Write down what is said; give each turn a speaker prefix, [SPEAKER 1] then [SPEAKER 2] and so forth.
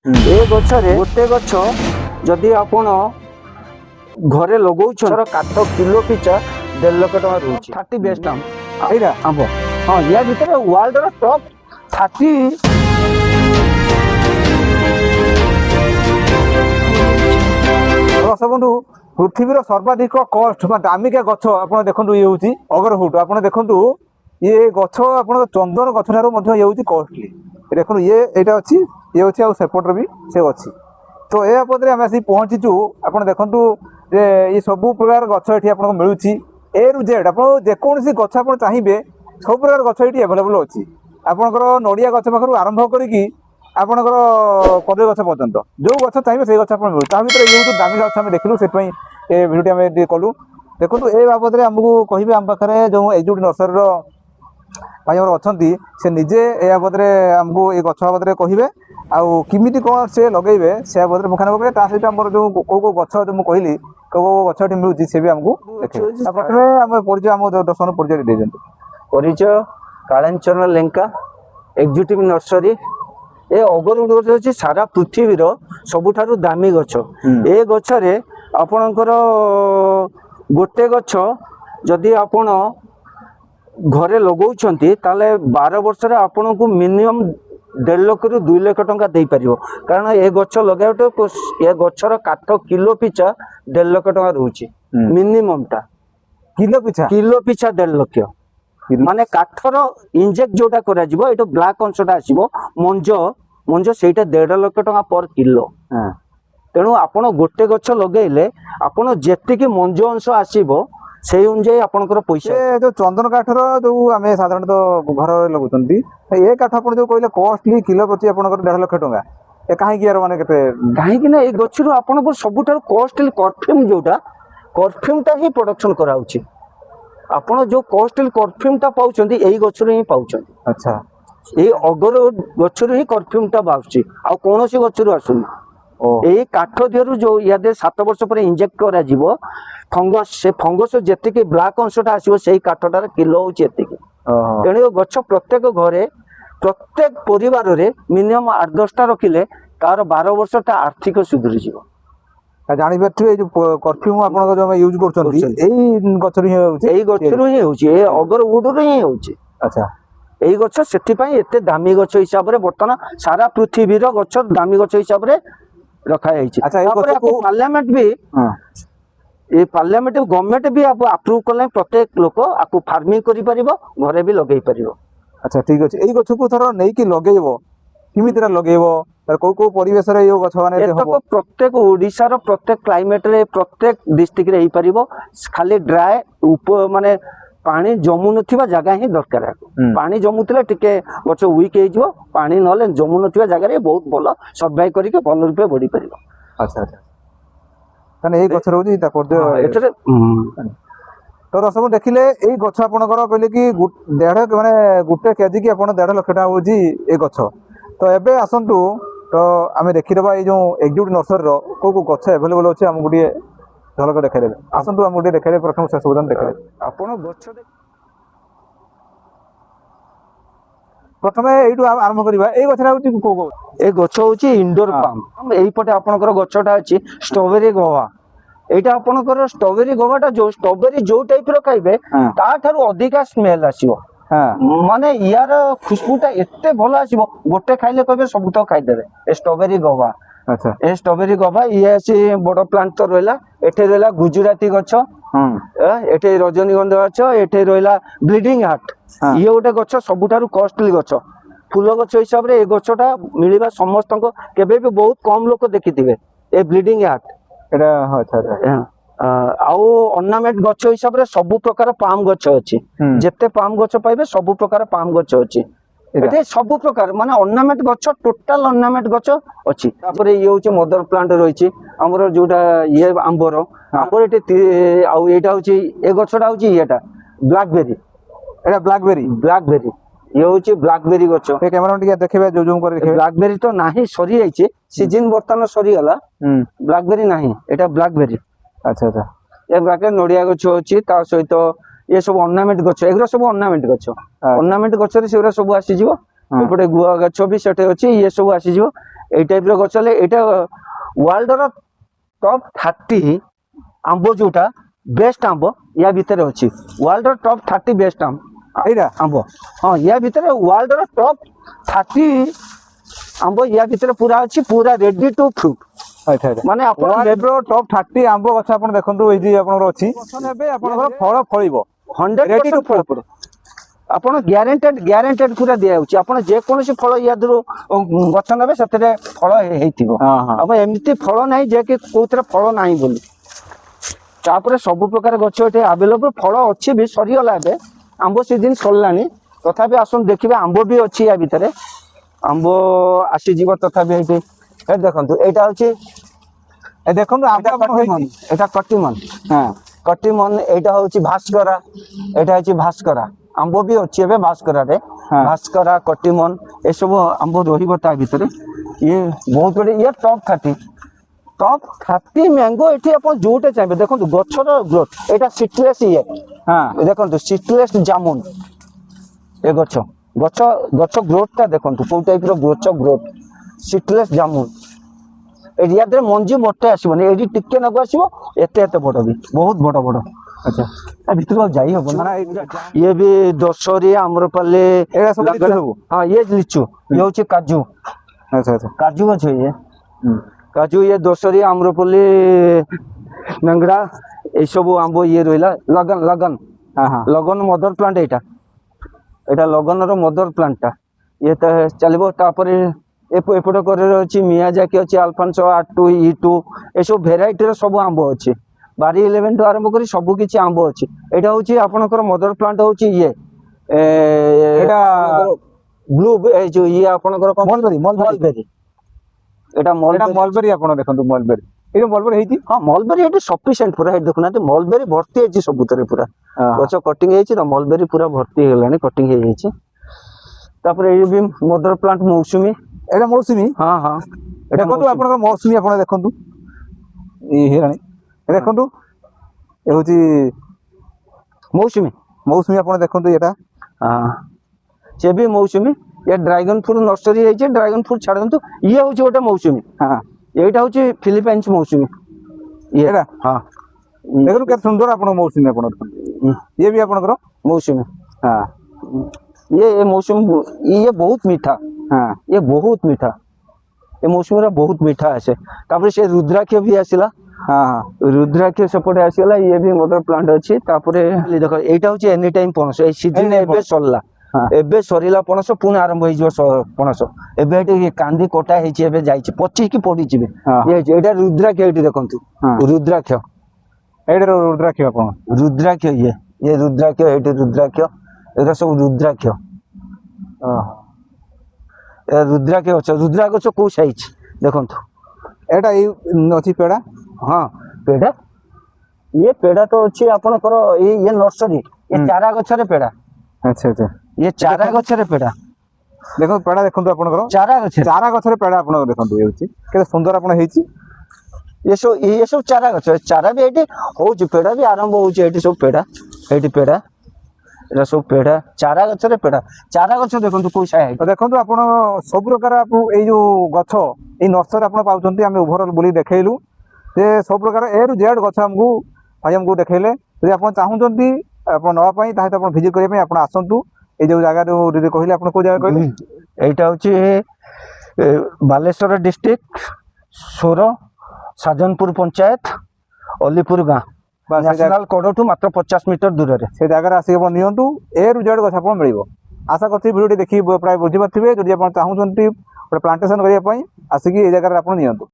[SPEAKER 1] ए गछरे गोटे गछ जदि आपण घरे लगौछन काठ किलो पिछा 1.5 लाख टका रहउछि 30 बेस्ट आम आइरा आंब हां या भितर वर्ल्ड रो टॉप 30
[SPEAKER 2] बंधु पृथ्वी सर्वाधिक कष्ट दामिका गछ आप देखु ये हूँ अगरहुट आप देखु ये गछ आप चंदन गछ ठार ये हूँ कस्टली देखो ये यहाँ अच्छी ये अच्छी आसेपटर भी से अच्छी तो यह पदे आम आसी पहुँचीचु आप देखु ये सब प्रकार गछ ये आपको मिलूँ ए रु जेड आप जेकोसी गछ आप चाहिए सब प्रकार गछ ये एभेलेबल अच्छी आपंकर नड़िया गछ पाखु आरंभ करी आपणकर कदली गछ पर्यंत जो गछ चाहिए से गछ आप मिलू ता भर ये हूँ दामी गछ आम देखलु से भिडियो आम कलु देखो ये बाबद आमको कहे आम पाखे जो एजुट नर्सरी भाई अच्छा से निजे या बाबद आमको ये गछ बाबद कहे आमिटी कौन से लगे से बाबद मुखान पकड़े सहित आम जो कौ गछ जो मुझे कहली कौ गछ मिलूँ सी भी आमको प्रथम आम परिचय आम दर्शन परिचय दे
[SPEAKER 1] परिचय कालेचरण लेंका एक्जिक्यूटिव नर्सरी ए अगरहुट गछ होछि सारा पृथ्वी सबुठारु दामी गछ ए गछरे आपणकर गोटे गछ जदि आपण घरे लगौछंती ताले 12 वर्ष रे आपन को मिनिमम 1.5 लाख रु 2 लाख टंका दे परियो कारण ए गछ लगाउटे ए गछर काठ किलो पिछा 1.5 लाख टंका रहउछि मिनिमम टा किलो पिछा 1.5 लाख माने काठर इंजेक्ट जोटा करा जिवो एतो ब्लैक अंशटा आसीबो मंज सेटा 1.5 लाख टंका पर किलो तेणु आपण गोटे गछ लगेले आपण जेतिकी मंज अंश आसीबो से अनुसार आपनकर पैसा
[SPEAKER 2] जो चंदन काठर जो आम साधारणतः घर लगुचंती ये काठ आप जो कहले कॉस्टली किलो प्रति आपनकर 1.5 लाख टंका ए काहे यार माने केते
[SPEAKER 1] काहे कि ना ए गछरु आपनकर सबुठार कॉस्टली परफ्यूम जोटा परफ्यूम ता ही प्रोडक्शन कराउची आपण जो कॉस्टली परफ्यूम ता पाउचंती एही गछरु ही पाउचंती
[SPEAKER 2] अच्छा
[SPEAKER 1] ए अगर गछरु ही परफ्यूम ता बाउची आ कोनोसी गछरु आसुनी यही काठ दिहरु जो यादे 7 वर्ष पर इंजेक्ट करा जीवो फंगस से फंगस जेतिके ब्लैक अंशटा आसीबो सेही काठटार किलो होची एतिके तेणु गछ प्रत्येक घरे प्रत्येक परिवार रे मिनिमम 8-10 टा रखिले तार 12 वर्ष ता आर्थिक सुधरी जीवो
[SPEAKER 2] जानि बैठे जो परफ्यूम आपन जो यूज करछंती एही गछरु ही होची
[SPEAKER 1] एही गछरु ही होची ए अगर वुड रे ही होची
[SPEAKER 2] अच्छा
[SPEAKER 1] एही गछ सेति पई एते दामी गछ हिसाब रे बर्तन सारा पृथ्वी रो गछ दामी गछ हिसाब रे रखा जाइछि अच्छा ए गछ को पार्लियामेंट भी हां ए पार्लियामेंट गवर्नमेंट भी आप अप्रूव करले प्रत्येक लोक आपको फार्मिंग करि परिबो घरे भी लगेई परिबो
[SPEAKER 2] अच्छा ठीक अछि एई गछ को थरो नै कि लगेइबो किमितरा लगेइबो तर को परिवेश रे यो गछ माने
[SPEAKER 1] हबो प्रत्येक ओडिसा रो प्रत्येक क्लाइमेट रे प्रत्येक डिस्ट्रिक्ट रे ही परिबो खाली ड्राई माने पानी जमु नथिबा जगह ही दरकार पानी जमुतले टिके गछ वीक हे जो पानी नले जमु नथिबा जगह रे बहुत भलो सर्वाइव करिके भलो रूपे बढ़ी परिबो
[SPEAKER 2] अच्छा अच्छा तने ए गछ रहउजी ता कर दे
[SPEAKER 1] एतरे
[SPEAKER 2] तो दर्शक देखिले एई गछ आपनकर कहले कि 1.5 माने गुटे केजी की आपन 1.5 लाख टका होजी ए गछ तो एबे आसंतु तो आमे देखि देबा ए जो एक्जिक्यूटिव नर्सरी रो को गछ अवेलेबल अछि हम गुडी झलक देखाइ देबे आसंतु हम गुडी देखाइ प्रथम से सुविधा देखाइ
[SPEAKER 1] आपण गछ
[SPEAKER 2] प्रथम एइटु आरंभ करिबा ए गछरा होची को
[SPEAKER 1] ए गछ होची इंडोर पाम एई पटे आपनकर गछटा अछि स्ट्रॉबेरी गोवा एटा आपनकर स्ट्रॉबेरी गोवाटा जो स्ट्रॉबेरी जो टाइप रो खाइबे ता थारु अधिका स्मेल आसीबो माने यार खुशबूटा एते भलो आसीबो गोटे खाइले कहबे सब तो खाइ देबे ए स्ट्रॉबेरी गोवा
[SPEAKER 2] अच्छा ए
[SPEAKER 1] स्ट्रॉबेरी गोवा ये आसी बड़ प्लांट तो रहला एठे रहला गुजराती गछ एठे रजनीगंधा गछ एठे रहला ब्लीडिंग हार्ट ये गोटे गछ सबुठारु कॉस्टली गछ फूल गछ हिसाब रे ए गछटा मिलिबा समस्त को केबे भी बहुत कम लोक देखिथिबे ए ब्लीडिंग हार्ट
[SPEAKER 2] एटा अच्छा अच्छा
[SPEAKER 1] आउ ऑर्नामेंट गछ हिसाब रे सब प्रकार पाम गछ अछि जेते पाम गछ पाइबे सब प्रकार पाम गछ अछि एते सब प्रकार माने ऑर्नामेंट गछ टोटल ऑर्नामेंट गछ अछि तापरे ये होचे मदर प्लांट रहिछि हमर जोटा ये आंबर एटे आउ एटा होची ए गछटा होची एटा ब्लैकबेरी
[SPEAKER 2] एटा ब्लैकबेरी
[SPEAKER 1] ये होची ब्लैकबेरी गछ
[SPEAKER 2] ए कैमरा टिके देखबे जूम कर देखबे
[SPEAKER 1] ब्लैकबेरी तो नाही सरी जाइछे सीजन बर्तन सरी गला ब्लैकबेरी नाही एटा ब्लैकबेरी
[SPEAKER 2] अच्छा अच्छा
[SPEAKER 1] ए ब्लैक नडिया गछ होची ता सहित ये सब ऑर्नामेंट गछ एगरा सब ऑर्नामेंट गछ रे सेगरा सब आसी जिवो एपटे गुआ गछ भी सेटे अछि ये सब आसी जिवो এই টাইপର ଗଛ ହେଲେ ଏଇଟା ୱାର୍ଲଡର ଟପ୍ 30 ଆମ୍ବ ଯୋଉଟା ବେଷ୍ଟ ଆମ୍ବ ୟା ଭିତରେ ଅଛି। ୱାର୍ଲଡର ଟପ୍ 30 ବେଷ୍ଟ
[SPEAKER 2] ଏଇଟା
[SPEAKER 1] ଆମ୍ବ। ହଁ ୟା ଭିତରେ ୱାର୍ଲଡର ଟପ୍ 30 ଆମ୍ବ ୟା ଭିତରେ ପୁରା ଅଛି, ପୁରା ରେଡି ଟୁ ଫ୍ରୁଟ।
[SPEAKER 2] ଆଚ୍ଛା ଆଚ୍ଛା
[SPEAKER 1] ମାନେ ଆପଣ
[SPEAKER 2] ୱାର୍ଲଡର ଟପ୍ 30 ଆମ୍ବ ଗଛ ଆପଣ ଦେଖନ୍ତୁ ଏଇଠି ଆପଣଙ୍କର ଅଛି। ଗଛ ନେବେ ଆପଣଙ୍କର ଫଳ ଫଳିବ
[SPEAKER 1] 100% ଫଳ ପଡେ। ଆପଣ ଗ୍ୟାରେଣ୍ଟେଡ ପୁରା ଦିଆଯାଉଛି। ଆପଣ ଯେକୌଣସି ଫଳ ୟା ଦେହରୁ ଗଛ ନେବେ ସେଥିରେ ଫଳ ହେଇଥିବ।
[SPEAKER 2] ହଁ ହଁ
[SPEAKER 1] ଆପଣ ଏମିତି ଫଳ ନାହିଁ ଯେ କି କୋଉଥିରେ ଫଳ ନାହିଁ ବୋଲି। ତାପରେ ସବୁ ପ୍ରକାର ଗଛ ଏଠି ଆଭେଲେବଲ, ଫଳ ଅଛି ବି, ସରିଗଲା ଏବେ ଆମ୍ବ ସିଜିନ ସରିଲାଣି। ତଥାପି ଆସନ୍ତୁ ଦେଖିବେ ଆମ୍ବ ବି ଅଛି ୟା ଭିତରେ। ଆମ୍ବ ଆସିଯିବ ତଥାପି ଏଇଠି। ଏ ଦେଖନ୍ତୁ ଏଇଟା ହଉଛି
[SPEAKER 2] ଏ ଦେଖନ୍ତୁ ଆମ୍ବ ଆପଣ ହେଇଛି।
[SPEAKER 1] ଏଇଟା କଟିମନ।
[SPEAKER 2] ହଁ
[SPEAKER 1] କଟିମନ, ଏଇଟା ହଉଛି ଭାସ୍କରା, ଏଇଟା ହଉଛି ଭାସ୍କରା। ଆମ୍ବ ବି ଅଛି ଏବେ ଭାସ୍କରାରେ।
[SPEAKER 2] ହଁ
[SPEAKER 1] ଭାସ୍କରା, କଟିମନ ଏସବୁ ଆମ୍ବ ରହିବ ତା ଭିତରେ। ଇଏ ବହୁତ ବଡ, ଇଏ ଟପ୍ 30 ମ୍ୟାଙ୍ଗୋ ଏଠି ଆପଣ ଯୋଉଟା ଚାହିଁବେ। ଦେଖନ୍ତୁ ଗଛର ଗ୍ରୋଥ, ଏଇଟା ସିଟଲେସ୍ ଇଏ
[SPEAKER 2] ହଁ
[SPEAKER 1] ଦେଖନ୍ତୁ, ସିଟଲେସ୍ ଜାମୁନ। ଏ ଗଛ ଗ୍ରୋଥ ଟା ଦେଖନ୍ତୁ କୋଉ ଟାଇପ ର ଗ୍ରୋଥ। ସିଟଲେସ୍ ଜାମୁନ। ୟା ଦେହରେ ମଞ୍ଜି ମୋଟେ ଆସିବନି, ଏଇଠି ଟିକେ ନାକୁ ଆସିବ, ଏତେ ବଡ ବି, ବହୁତ ବଡ।
[SPEAKER 2] ଆଚ୍ଛା
[SPEAKER 1] ତା ଭିତରୁ ଆଉ ଯାଇ ହବନି।
[SPEAKER 2] ମାନେ
[SPEAKER 1] ଇଏ ବି ଦଶହରୀ, ଆମ୍ରପାଲି,
[SPEAKER 2] ଏଇଟା ସବୁ ଲିଚୁ ସବୁ।
[SPEAKER 1] ହଁ ଇଏ ଲିଚୁ, ଇଏ ହଉଛି କାଜୁ।
[SPEAKER 2] ଆଚ୍ଛା ଆଚ୍ଛା
[SPEAKER 1] କାଜୁ ଗଛ ଇଏ କାଜୁ, ଇଏ ଦଶହରୀ, ଆମ୍ରପଲ୍ଲୀ, ନେଙ୍ଗଡା ଏଇ ସବୁ ଆମ୍ବ ଇଏ ରହିଲା।
[SPEAKER 2] ହଁ ହଁ
[SPEAKER 1] लगन मदर प्लांट। ଏଇଟା लगनର ମଦର ପ୍ଲାଣ୍ଟ ଟା। ଇଏ ତ ଚାଲିବ। ତାପରେ ଏପଟ କରରେ ଅଛି ମିୟାଜାକି ଅଛି, ଆଲଫାନ୍ସୋ, R2, E2 ଏସବୁ ଭେରାଇଟିର ସବୁ ଆମ୍ବ ଅଛି। ବାରି 11 ଠୁ ଆରମ୍ଭ କରି ସବୁ କିଛି ଆମ୍ବ ଅଛି। ଏଇଟା ହଉଛି ଆପଣଙ୍କର ମଦର ପ୍ଲାଣ୍ଟ ହଉଛି ଇଏ
[SPEAKER 2] ଏଇଟା
[SPEAKER 1] ବ୍ଲୁ, ଏଇ ଯୋଉ ଇଏ ଆପଣଙ୍କର
[SPEAKER 2] ମଲବେରୀ।
[SPEAKER 1] ଏଇଟା
[SPEAKER 2] ଏଇଟା ମଲବେରୀ ଆପଣ ଦେଖନ୍ତୁ, ମଲବେରୀ ଏଇଟା ମଲବେରୀ ହେଇଛି।
[SPEAKER 1] ହଁ ମଲବେରୀ ଏଠି ସଫିସିଏଣ୍ଟ ପୁରା। ଏଠି ଦେଖୁନାହାନ୍ତି ମଲବେରୀ ଭର୍ତ୍ତି ହେଇଛି ସବୁଥିରେ ପୁରା।
[SPEAKER 2] ହଁ
[SPEAKER 1] ଗଛ କଟିଂ ହେଇଛି ତ ମଲବେରୀ ପୁରା ଭର୍ତ୍ତି ହେଇଗଲାଣି, କଟିଂ ହେଇଯାଇଛି। ତାପରେ ଏଇ ବି ମଦର ପ୍ଲାଣ୍ଟ ମୌସୁମୀ।
[SPEAKER 2] ଏଇଟା ମୌସୁମୀ।
[SPEAKER 1] ହଁ ହଁ
[SPEAKER 2] ଦେଖନ୍ତୁ ଆପଣଙ୍କର ମୌସୁମୀ, ଆପଣ ଦେଖନ୍ତୁ ଇଏ ହେଇଗଲାଣି। ଦେଖନ୍ତୁ ଏ ହଉଛି ମୌସୁମୀ ଆପଣ ଦେଖନ୍ତୁ ଏଇଟା।
[SPEAKER 1] ହଁ ସେ ବି ମୌସୁମୀ। ये ड्रैगन फ्रूट नर्सरी है, ड्रैगन फ्रूट छाड़ दंतु। ये हूँ गोटे मौसुमी।
[SPEAKER 2] हाँ
[SPEAKER 1] एटा हूँ फिलिपाइंस मौसुमी। ये
[SPEAKER 2] एटा
[SPEAKER 1] हाँ
[SPEAKER 2] देखो केते सुंदर आपण मौसुमी आपण ये भी आपणकर
[SPEAKER 1] मौसुमी।
[SPEAKER 2] हाँ
[SPEAKER 1] ये मौसुमी, ये बहुत मीठा।
[SPEAKER 2] हाँ
[SPEAKER 1] ये बहुत मीठा, ये मौसुमी बहुत मीठा आसे। तापर से रुद्राक्ष भी आसिला।
[SPEAKER 2] हाँ हाँ
[SPEAKER 1] रुद्राक्ष सेपटे आसीगला। ये भी मदर प्लांट अच्छी। तापर देखो एटा हूँ एनी टाइम पणस। ए सीजन एबे सरला, एबे सरिला पणस, पुणी आरंभ हो पणस। एबे कांदी कटा है, पचिकी पड़ी। ये रुद्राक्ष, ये देखो रुद्राक्ष, रुद्राक्ष ये रुद्राक्ष, ये रुद्राक्ष, ये सब रुद्राक्ष। रुद्राक्ष गछ, रुद्राक्ष गछ को साइज देखो।
[SPEAKER 2] एटा अच्छी पेड़ा।
[SPEAKER 1] हाँ पेड़ा, ये पेड़ा तो अच्छी आपनकर। ये नर्सरी, ये चारा गछरे पेड़ा।
[SPEAKER 2] अच्छा अच्छा
[SPEAKER 1] ये चारा गछरे पेड़ा।
[SPEAKER 2] देखो पेड़ा देखो आपनकर चारा गछरे पेड़ा आपण देखो। ये होची केते सुंदर आपण हेची।
[SPEAKER 1] ये सब चारा गछ। चारा भी एठी होची, पेड़ा भी आरंभ होची एठी। सब पेड़ा एठी, पेड़ा एरा सब पेड़ा, चारा गछरे पेड़ा। चारा गछ देखो कोई साइज।
[SPEAKER 2] देखो आपण सब प्रकार आप ए जो गछ ए नर्सरी आपण पाउचंती। हम ओवरऑल बोली देखैलु जे सब प्रकार ए रु जेड गछ हमकु भाई हमकु देखैले। यदि आपण चाहुचंती आपण नवा पई ताहे आपण विजिट करिया पई आपण आसंतु। ए जो जगह जो दीदी कहले आपण को जगह कहले
[SPEAKER 1] एटा होची बालेश्वर डिस्ट्रिक्ट, सोर साजनपुर पंचायत, अलीपुर गाँ। नेशनल कोड मात्र 50 मीटर दूर से
[SPEAKER 2] जगह आसिक नियंतु। ए रु जेड गछ आपण मिलिबो। आशा करथि वीडियो देखि प्राय बुझि पाथिबे। जदि आपण चाहुचंती प्लांटेशन करिया पई आसिक ए जगह आपण नियंतु।